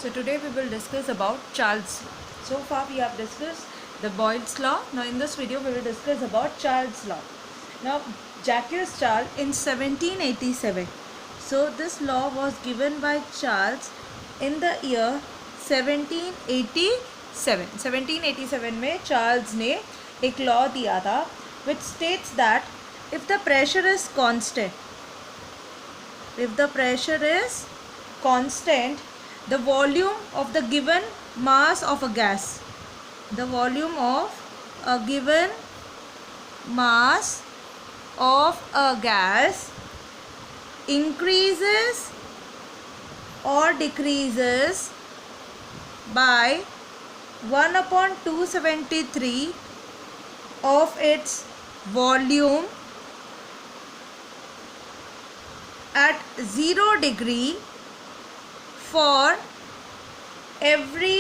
So today we will discuss about Charles' law. So far we have discussed the Boyle's law. Now in this video we will discuss about Charles' law. Now Jacques Charles in 1787. So this law was given by Charles in the year 1787. 1787 में Charles ने एक law दिया था which states that if the pressure is constant, the volume of the given mass of a gas, the volume of a given mass of a gas increases or decreases by 1/273 of its volume at 0 degree for every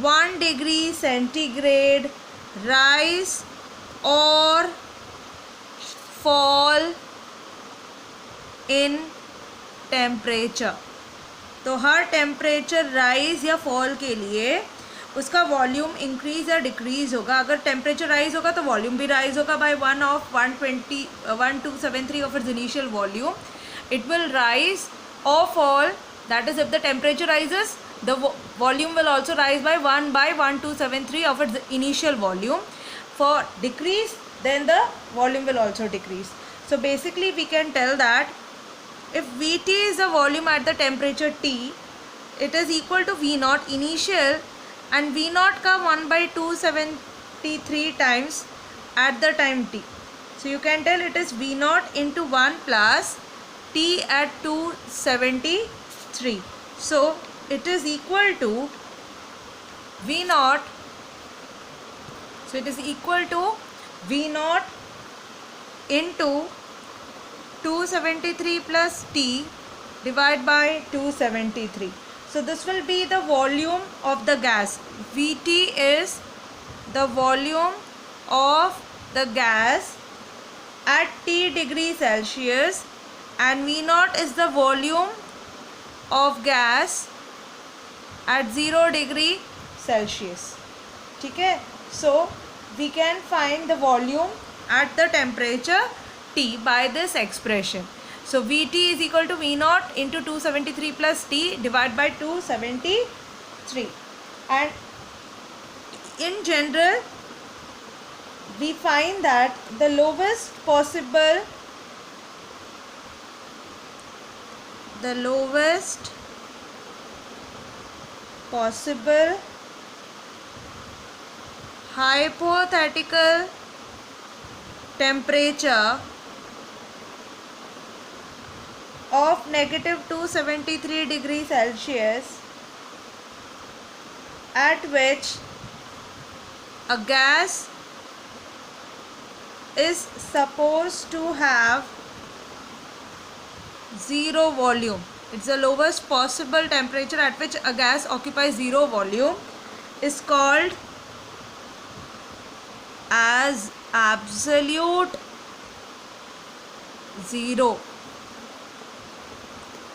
1 degree centigrade rise or fall in temperature. तो हर temperature rise या fall के लिए उसका volume increase या decrease होगा. अगर temperature rise होगा तो वॉल्यूम भी राइज होगा bye 1/1273 of its initial volume. It will rise or fall, that is if the temperature rises the volume will also rise by 1/1273 of its initial volume. For decrease then the volume will also decrease. So basically we can tell that if Vt is the volume at the temperature T, it is equal to V naught initial, and V naught का 1/273 times at the time T. So you can tell it is V naught into 1 plus T at 273. So it is equal to V naught. So it is equal to V naught into 273 plus T divided by 273. So this will be the volume of the gas. Vt is the volume of the gas at T degree Celsius, and V naught is the volume of gas at 0 degree Celsius. ठीक है? So we can find the volume at the temperature T by this expression. So Vt is equal to V naught into 273 plus T divided by 273. And in general we find that the lowest possible hypothetical temperature of -273 degrees Celsius at which a gas is supposed to have 0 volume. It's the lowest possible temperature at which a gas occupies 0 volume is called as absolute zero.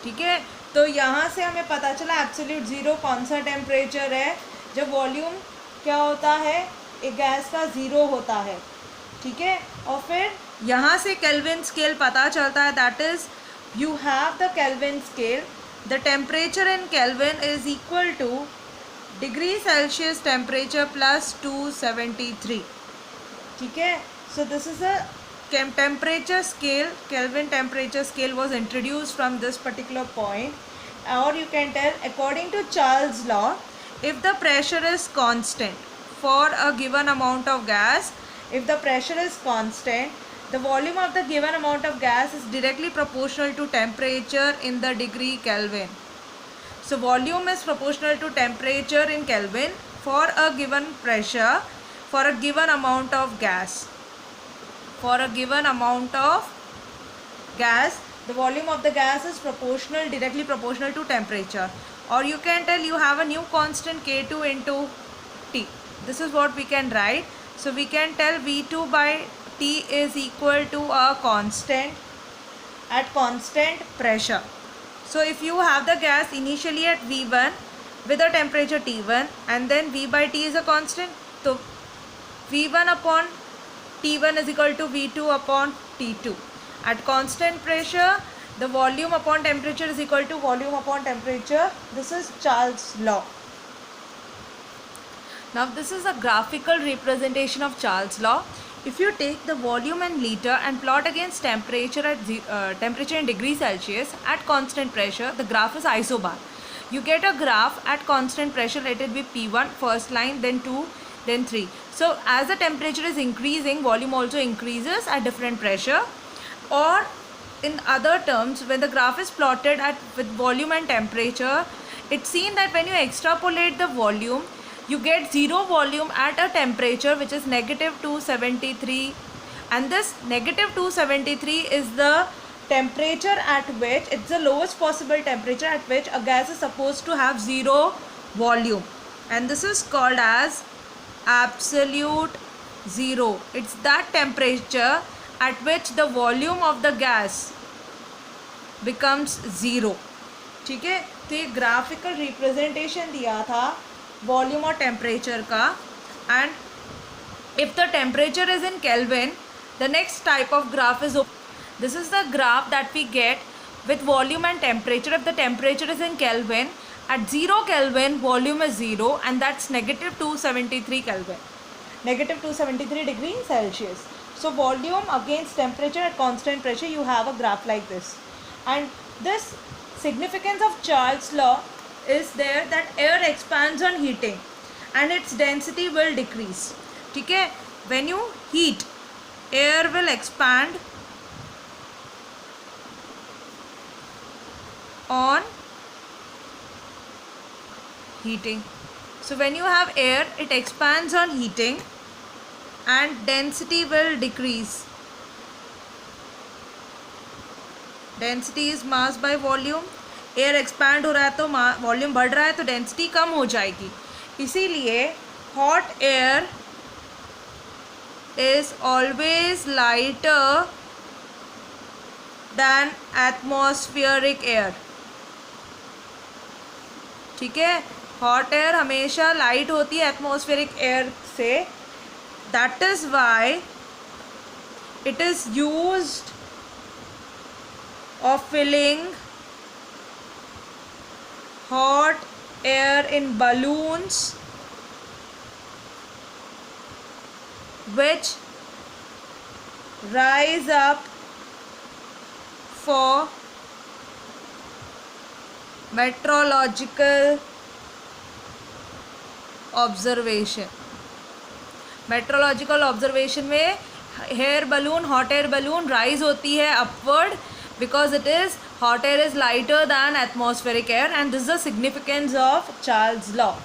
ठीक है, तो यहाँ से हमें पता चला absolute zero कौन सा टेम्परेचर है जब वॉल्यूम क्या होता है, एक गैस का ज़ीरो होता है. ठीक है, और फिर यहाँ से केल्विन स्केल पता चलता है. That is you have the kelvin scale. The temperature in kelvin is equal two degree Celsius temperature plus 273. ठीक है, so this is a temperature scale. Kelvin temperature scale was introduced from this particular point. Or you can tell, according to Charles' law, if the pressure is constant for a given amount of gas, if the pressure is constant, the volume of the given amount of gas is directly proportional to temperature in the degree Kelvin. So volume is proportional to temperature in Kelvin for a given pressure for a given amount of gas. For a given amount of gas, the volume of the gas is directly proportional to temperature. Or you can tell you have a new constant K2 into T. This is what we can write. So we can tell V2 by T is equal to a constant at constant pressure. So if you have the gas initially at V1 with a temperature T1 and then V by T is a constant. So V1 upon T1 is equal to V2 upon T2. At constant pressure, the volume upon temperature is equal to volume upon temperature. This is Charles' law. Now this is a graphical representation of Charles' law. If you take the volume in liter and plot against temperature at temperature in degrees Celsius at constant pressure, the graph is isobar. You get a graph at constant pressure, let it be P1, first line, then 2, then 3. So as the temperature is increasing, volume also increases at different pressure. Or in other terms, when the graph is plotted with volume and temperature, it's seen that when you extrapolate the volume, you get zero volume at a temperature which is negative 273, and this negative 273 is the temperature at which, it's the lowest possible temperature at which a gas is supposed to have zero volume, and this is called as absolute zero. It's that temperature at which the volume of the gas becomes zero. ठीक है, तो ये graphical representation दिया था volume और temperature का. And if the temperature is in kelvin, the next type of graph is, this is the graph that we get with volume and temperature. If the temperature is in Kelvin, at 0 Kelvin volume is 0, and that's negative 273 Kelvin, negative 273 degrees Celsius. So volume against temperature at constant pressure, you have a graph like this. And this significance of Charles' law is there that air expands on heating and its density will decrease. ठीक है, when you heat, air will expand on heating. So when you have air, it expands on heating and density will decrease. Density is mass by volume. Air expand हो रहा है तो volume बढ़ रहा है तो डेंसिटी कम हो जाएगी. इसीलिए hot air is always lighter than atmospheric air. ठीक है, हॉट एयर हमेशा लाइट होती है एटमॉस्फेरिक एयर से. That is why it is used of filling hot air in balloons which rise up for meteorological observation. meteorological observation में air balloon, hot air balloon rise होती है upward because it is, hot air is lighter than atmospheric air, and this is the significance of Charles' law.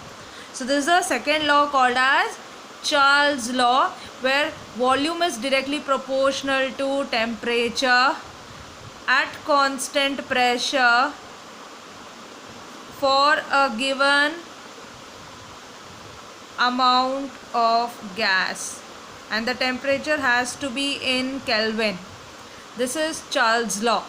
So this is the second law called as Charles' law, where volume is directly proportional to temperature at constant pressure for a given amount of gas, and the temperature has to be in Kelvin. This is Charles' law.